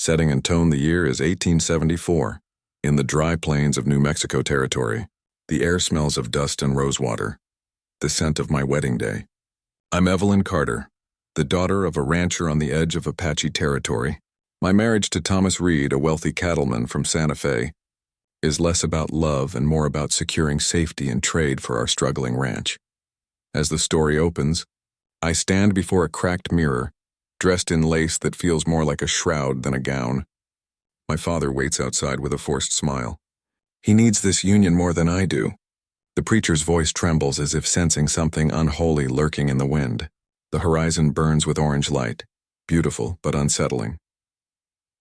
Setting and tone, the year is 1874. In the dry plains of New Mexico territory, the air smells of dust and rosewater, the scent of my wedding day. I'm Evelyn Carter, the daughter of a rancher on the edge of Apache territory. My marriage to Thomas Reed, a wealthy cattleman from Santa Fe, is less about love and more about securing safety and trade for our struggling ranch. As the story opens, I stand before a cracked mirror, dressed in lace that feels more like a shroud than a gown. My father waits outside with a forced smile. He needs this union more than I do. The preacher's voice trembles as if sensing something unholy lurking in the wind. The horizon burns with orange light, beautiful but unsettling.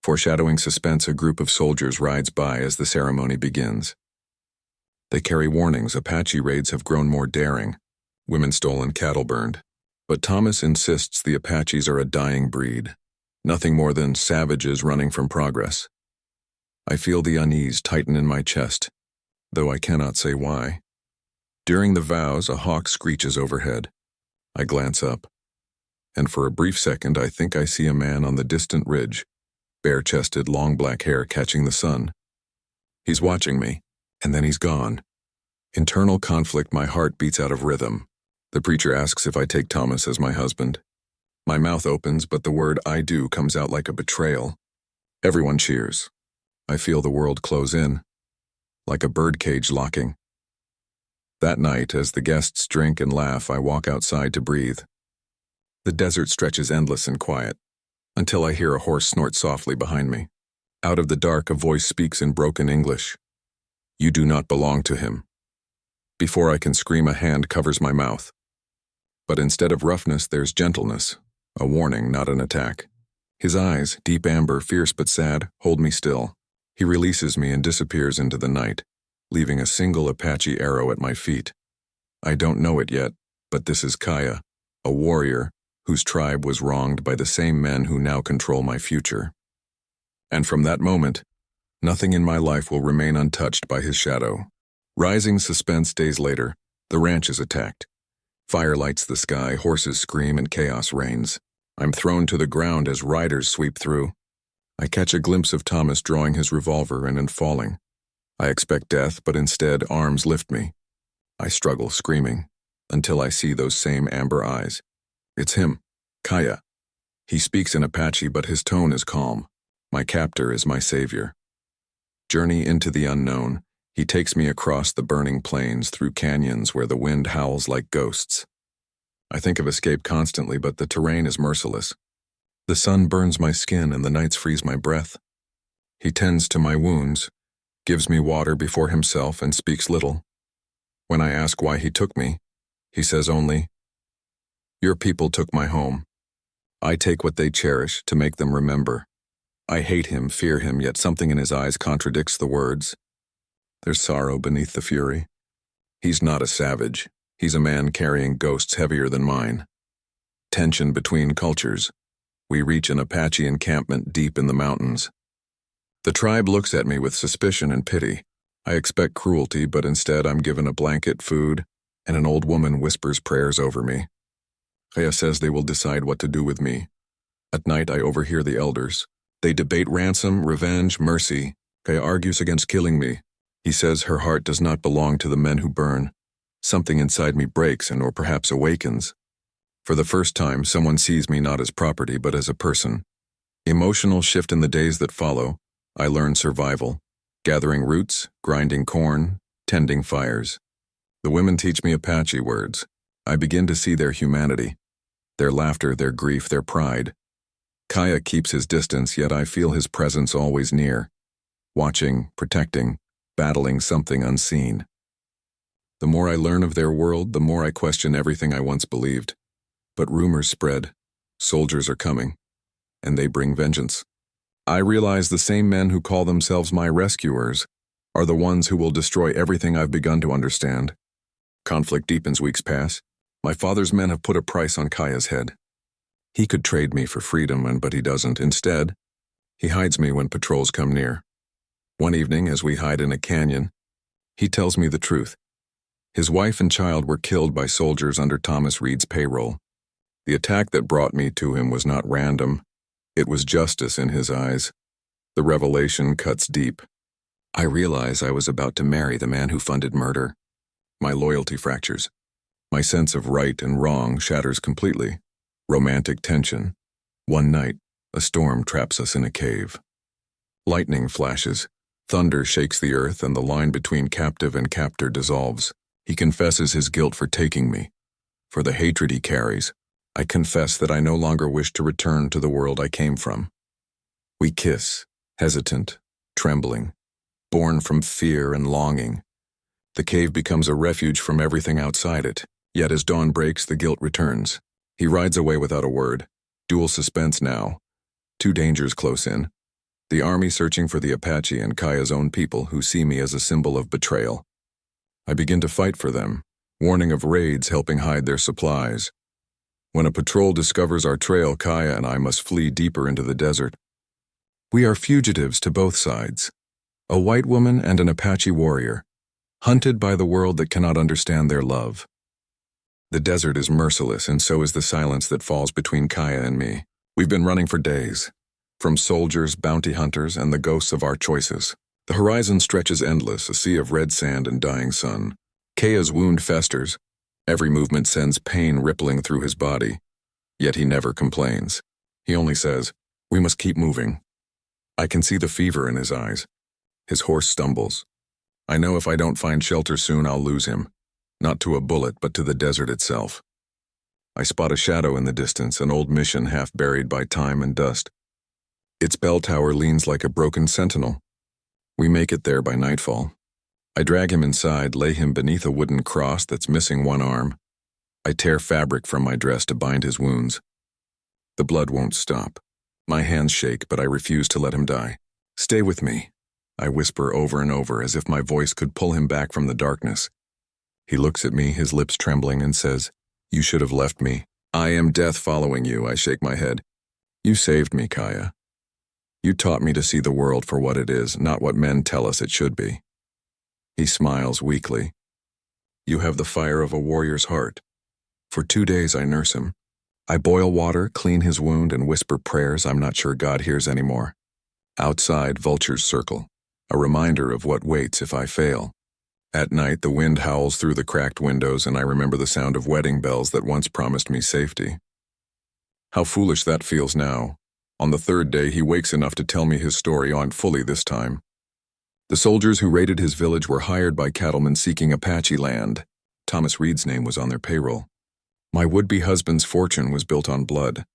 Foreshadowing suspense, a group of soldiers rides by as the ceremony begins. They carry warnings. Apache raids have grown more daring. Women stolen, cattle burned. But Thomas insists the Apaches are a dying breed, nothing more than savages running from progress. I feel the unease tighten in my chest, though I cannot say why. During the vows, a hawk screeches overhead. I glance up, and for a brief second I think I see a man on the distant ridge, bare-chested, long black hair catching the sun. He's watching me, and then he's gone. Internal conflict, my heart beats out of rhythm. The preacher asks if I take Thomas as my husband. My mouth opens, but the word "I do" comes out like a betrayal. Everyone cheers. I feel the world close in, like a birdcage locking. That night, as the guests drink and laugh, I walk outside to breathe. The desert stretches endless and quiet, until I hear a horse snort softly behind me. Out of the dark, a voice speaks in broken English. "You do not belong to him." Before I can scream, a hand covers my mouth. But instead of roughness, there's gentleness, a warning, not an attack. His eyes, deep amber, fierce but sad, hold me still. He releases me and disappears into the night, leaving a single Apache arrow at my feet. I don't know it yet, but this is Kaya, a warrior whose tribe was wronged by the same men who now control my future. And from that moment, nothing in my life will remain untouched by his shadow. Rising suspense. Days later, the ranch is attacked. Fire lights the sky, horses scream, and chaos reigns. I'm thrown to the ground as riders sweep through. I catch a glimpse of Thomas drawing his revolver and in falling. I expect death, but instead arms lift me. I struggle, screaming, until I see those same amber eyes. It's him, Kaya. He speaks in Apache, but his tone is calm. My captor is my savior. Journey into the unknown. He takes me across the burning plains, through canyons where the wind howls like ghosts. I think of escape constantly, but the terrain is merciless. The sun burns my skin and the nights freeze my breath. He tends to my wounds, gives me water before himself, and speaks little. When I ask why he took me, he says only, "Your people took my home. I take what they cherish to make them remember." I hate him, fear him, yet something in his eyes contradicts the words. There's sorrow beneath the fury. He's not a savage. He's a man carrying ghosts heavier than mine. Tension between cultures. We reach an Apache encampment deep in the mountains. The tribe looks at me with suspicion and pity. I expect cruelty, but instead I'm given a blanket, food, and an old woman whispers prayers over me. Kaya says they will decide what to do with me. At night I overhear the elders. They debate ransom, revenge, mercy. Kaya argues against killing me. He says her heart does not belong to the men who burn. Something inside me breaks or perhaps awakens. For the first time, someone sees me not as property but as a person. Emotional shift. In the days that follow, I learn survival. Gathering roots, grinding corn, tending fires. The women teach me Apache words. I begin to see their humanity, their laughter, their grief, their pride. Kaya keeps his distance, yet I feel his presence always near, watching, protecting, battling something unseen. The more I learn of their world, the more I question everything I once believed. But rumors spread. Soldiers are coming, and they bring vengeance. I realize the same men who call themselves my rescuers are the ones who will destroy everything I've begun to understand. Conflict deepens. Weeks pass. My father's men have put a price on Kaya's head. He could trade me for freedom, but he doesn't. Instead, he hides me when patrols come near. One evening, as we hide in a canyon, he tells me the truth. His wife and child were killed by soldiers under Thomas Reed's payroll. The attack that brought me to him was not random. It was justice in his eyes. The revelation cuts deep. I realize I was about to marry the man who funded murder. My loyalty fractures. My sense of right and wrong shatters completely. Romantic tension. One night, a storm traps us in a cave. Lightning flashes. Thunder shakes the earth, and the line between captive and captor dissolves. He confesses his guilt for taking me, for the hatred he carries. I confess that I no longer wish to return to the world I came from. We kiss, hesitant, trembling, born from fear and longing. The cave becomes a refuge from everything outside it, yet as dawn breaks, the guilt returns. He rides away without a word. Dual suspense now. Two dangers close in. The army searching for the Apache and Kaya's own people who see me as a symbol of betrayal. I begin to fight for them, warning of raids helping hide their supplies. When a patrol discovers our trail, Kaya and I must flee deeper into the desert. We are fugitives to both sides. A white woman and an Apache warrior, hunted by the world that cannot understand their love. The desert is merciless, and so is the silence that falls between Kaya and me. We've been running for days, from soldiers, bounty hunters, and the ghosts of our choices. The horizon stretches endless, a sea of red sand and dying sun. Kaya's wound festers. Every movement sends pain rippling through his body. Yet he never complains. He only says, "We must keep moving." I can see the fever in his eyes. His horse stumbles. I know if I don't find shelter soon, I'll lose him. Not to a bullet, but to the desert itself. I spot a shadow in the distance, an old mission half buried by time and dust. Its bell tower leans like a broken sentinel. We make it there by nightfall. I drag him inside, lay him beneath a wooden cross that's missing one arm. I tear fabric from my dress to bind his wounds. The blood won't stop. My hands shake, but I refuse to let him die. "Stay with me," I whisper over and over, as if my voice could pull him back from the darkness. He looks at me, his lips trembling, and says, "You should have left me." "I am death following you," I shake my head. "You saved me, Kaya. You taught me to see the world for what it is, not what men tell us it should be." He smiles weakly. "You have the fire of a warrior's heart." For 2 days I nurse him. I boil water, clean his wound, and whisper prayers I'm not sure God hears anymore. Outside, vultures circle, a reminder of what waits if I fail. At night, the wind howls through the cracked windows, and I remember the sound of wedding bells that once promised me safety. How foolish that feels now. On the 3rd day, he wakes enough to tell me his story on fully this time. The soldiers who raided his village were hired by cattlemen seeking Apache land. Thomas Reed's name was on their payroll. My would-be husband's fortune was built on blood.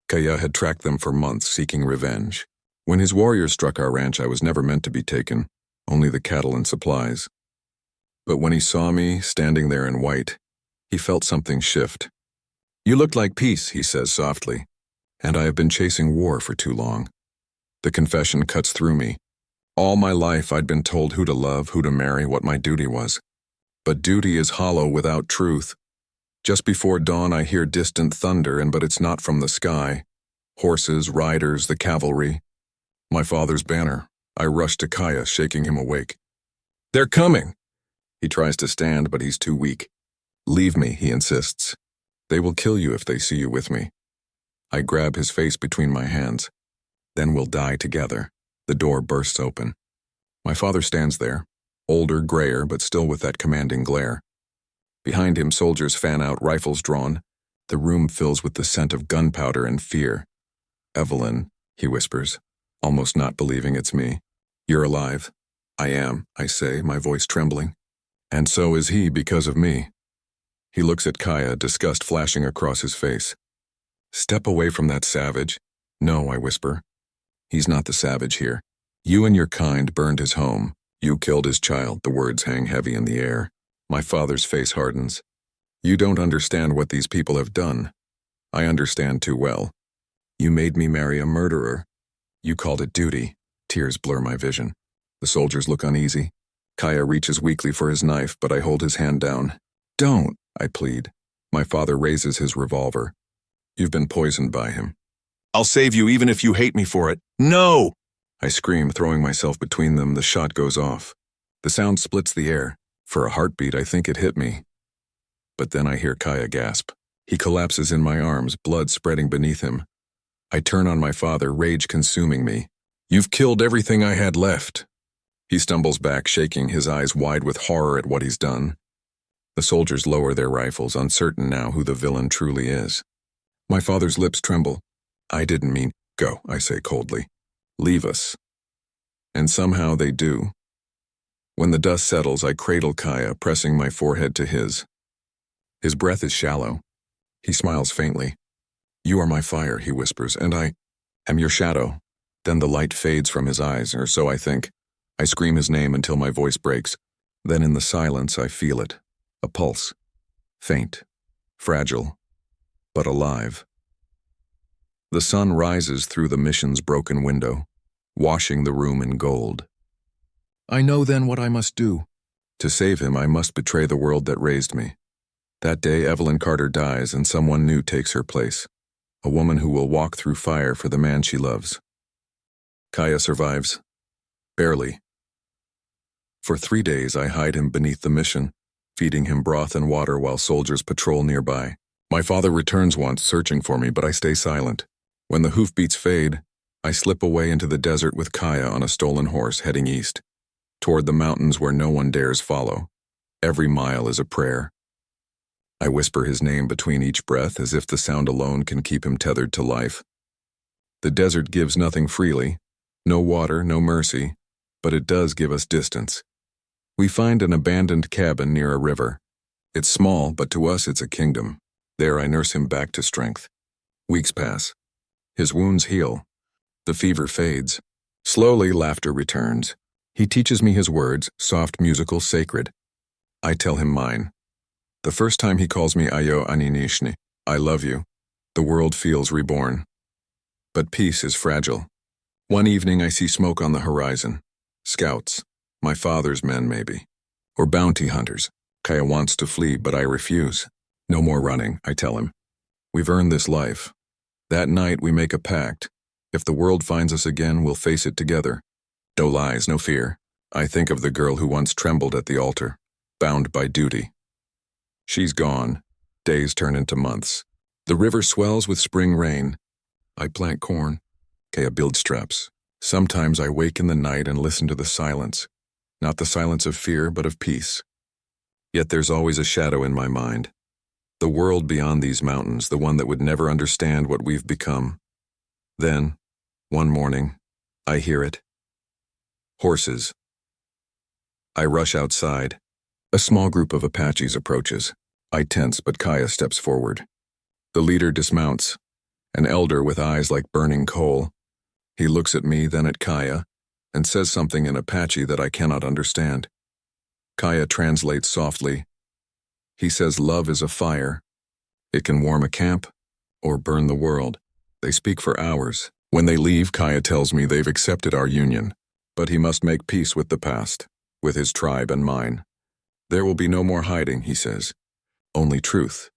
Kaya had tracked them for months, seeking revenge. When his warriors struck our ranch, I was never meant to be taken, only the cattle and supplies. But when he saw me, standing there in white, he felt something shift. "You looked like peace," he says softly, "and I have been chasing war for too long." The confession cuts through me. All my life I'd been told who to love, who to marry, what my duty was. But duty is hollow without truth. Just before dawn I hear distant thunder, but it's not from the sky. Horses, riders, the cavalry. My father's banner. I rush to Kaya, shaking him awake. "They're coming!" He tries to stand, but he's too weak. "Leave me," he insists. "They will kill you if they see you with me." I grab his face between my hands. "Then we'll die together." The door bursts open. My father stands there, older, grayer, but still with that commanding glare. Behind him, soldiers fan out, rifles drawn. The room fills with the scent of gunpowder and fear. "Evelyn," he whispers, almost not believing it's me. "You're alive." "I am," I say, my voice trembling. "And so is he because of me." He looks at Kaya, disgust flashing across his face. "Step away from that savage." "No," I whisper. "He's not the savage here. You and your kind burned his home. You killed his child." The words hang heavy in the air. My father's face hardens. "You don't understand what these people have done." "I understand too well. You made me marry a murderer. You called it duty." Tears blur my vision. The soldiers look uneasy. Kaya reaches weakly for his knife, but I hold his hand down. "Don't," I plead. My father raises his revolver. "You've been poisoned by him." "I'll save you even if you hate me for it." "No!" I scream, throwing myself between them. The shot goes off. The sound splits the air. For a heartbeat, I think it hit me. But then I hear Kaya gasp. He collapses in my arms, blood spreading beneath him. I turn on my father, rage consuming me. You've killed everything I had left. He stumbles back, shaking his eyes wide with horror at what he's done. The soldiers lower their rifles, uncertain now who the villain truly is. My father's lips tremble. I didn't mean, go, I say coldly. Leave us. And somehow they do. When the dust settles, I cradle Kaya, pressing my forehead to his. His breath is shallow. He smiles faintly. You are my fire, he whispers, and I am your shadow. Then the light fades from his eyes, or so I think. I scream his name until my voice breaks. Then in the silence I feel it. A pulse. Faint. Fragile. But alive. The sun rises through the mission's broken window, washing the room in gold. I know then what I must do. To save him, I must betray the world that raised me. That day, Evelyn Carter dies and someone new takes her place. A woman who will walk through fire for the man she loves. Kaya survives. Barely. For 3 days, I hide him beneath the mission, feeding him broth and water while soldiers patrol nearby. My father returns once, searching for me, but I stay silent. When the hoofbeats fade, I slip away into the desert with Kaya on a stolen horse heading east, toward the mountains where no one dares follow. Every mile is a prayer. I whisper his name between each breath as if the sound alone can keep him tethered to life. The desert gives nothing freely, no water, no mercy, but it does give us distance. We find an abandoned cabin near a river. It's small, but to us it's a kingdom. There I nurse him back to strength. Weeks pass. His wounds heal. The fever fades. Slowly, laughter returns. He teaches me his words, soft, musical, sacred. I tell him mine. The first time he calls me Ayo Aninishni, I love you, the world feels reborn. But peace is fragile. One evening I see smoke on the horizon. Scouts, my father's men maybe, or bounty hunters. Kaya wants to flee, but I refuse. No more running, I tell him. We've earned this life. That night we make a pact. If the world finds us again, we'll face it together. No lies, no fear. I think of the girl who once trembled at the altar, bound by duty. She's gone. Days turn into months. The river swells with spring rain. I plant corn. Kaya builds traps. Sometimes I wake in the night and listen to the silence. Not the silence of fear, but of peace. Yet there's always a shadow in my mind. The world beyond these mountains, the one that would never understand what we've become. Then, one morning, I hear it. Horses. I rush outside. A small group of Apaches approaches. I tense, but Kaya steps forward. The leader dismounts, an elder with eyes like burning coal. He looks at me, then at Kaya, and says something in Apache that I cannot understand. Kaya translates softly. He says love is a fire. It can warm a camp or burn the world. They speak for hours. When they leave, Kaya tells me they've accepted our union, but he must make peace with the past, with his tribe and mine. There will be no more hiding, he says. Only truth.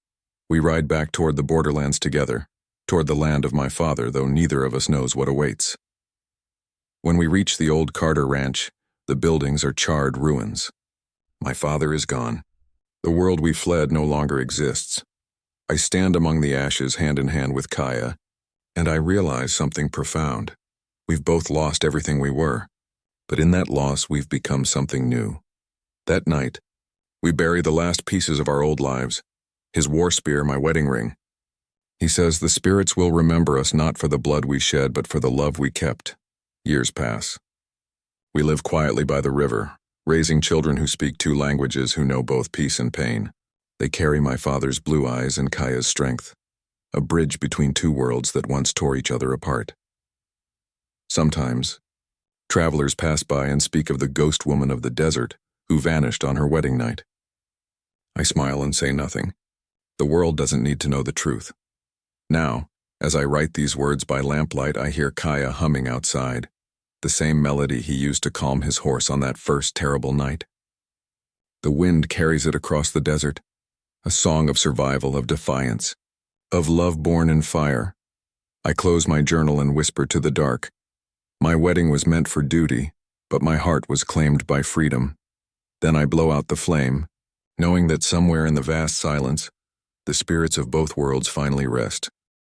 We ride back toward the borderlands together, toward the land of my father, though neither of us knows what awaits. When we reach the old Carter ranch, the buildings are charred ruins. My father is gone. The world we fled no longer exists. I stand among the ashes hand in hand with Kaya, and I realize something profound. We've both lost everything we were, but in that loss we've become something new. That night, we bury the last pieces of our old lives, his war spear, my wedding ring. He says the spirits will remember us not for the blood we shed, but for the love we kept. Years pass. We live quietly by the river, raising children who speak 2 languages, who know both peace and pain. They carry my father's blue eyes and Kaya's strength, a bridge between 2 worlds that once tore each other apart. Sometimes, travelers pass by and speak of the ghost woman of the desert who vanished on her wedding night. I smile and say nothing. The world doesn't need to know the truth. Now, as I write these words by lamplight, I hear Kaya humming outside, the same melody he used to calm his horse on that first terrible night. The wind carries it across the desert, a song of survival, of defiance, of love born in fire. I close my journal and whisper to the dark. My wedding was meant for duty, but my heart was claimed by freedom. Then I blow out the flame, knowing that somewhere in the vast silence, the spirits of both worlds finally rest.